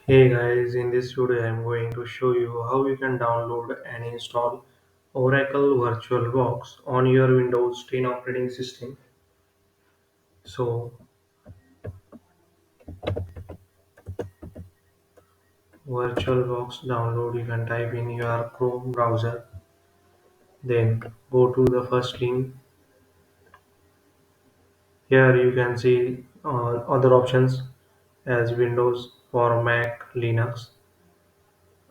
Hey guys, in this video I am going to show you how you can download and install Oracle VirtualBox on your Windows 10 operating system. So, VirtualBox download, you can type in your Chrome browser, then go to the first link. Here you can see other options as Windows for Mac, Linux.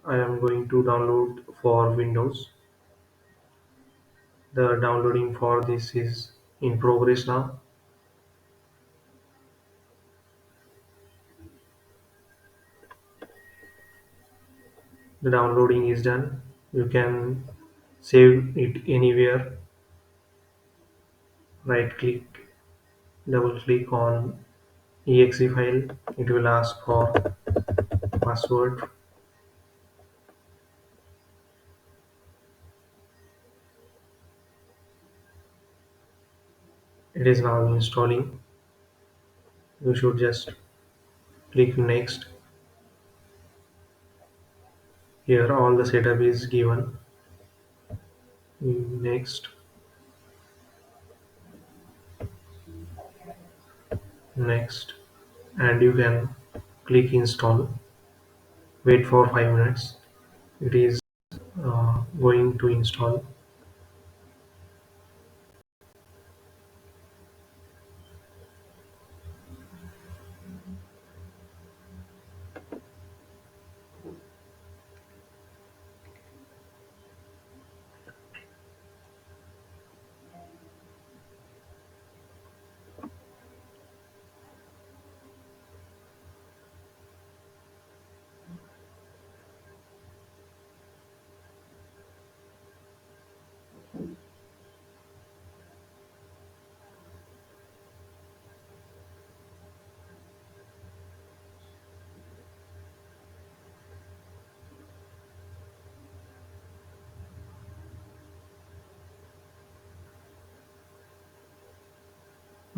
I am going to download for Windows. The downloading for this is in progress now. The downloading is done. You can save it anywhere. Right click, double click on exe file. It will ask for password. It is now installing. You should just click next. Here all the setup is given. Next, next, and you can click install. Wait for 5 minutes. It is going to install.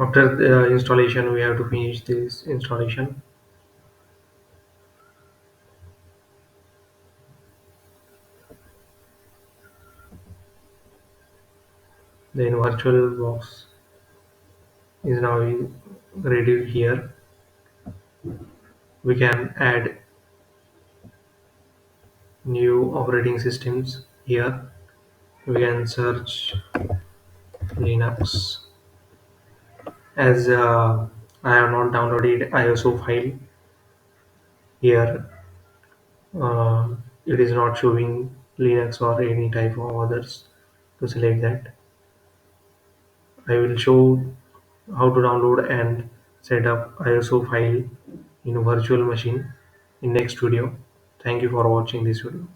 After the installation, we have to finish this installation. Then VirtualBox is now ready here. We can add new operating systems here. We can search Linux as I have not downloaded ISO file here. It is not showing Linux or any type of others. To select that, I will show how to download and set up ISO file in virtual machine in next video. Thank you for watching this video.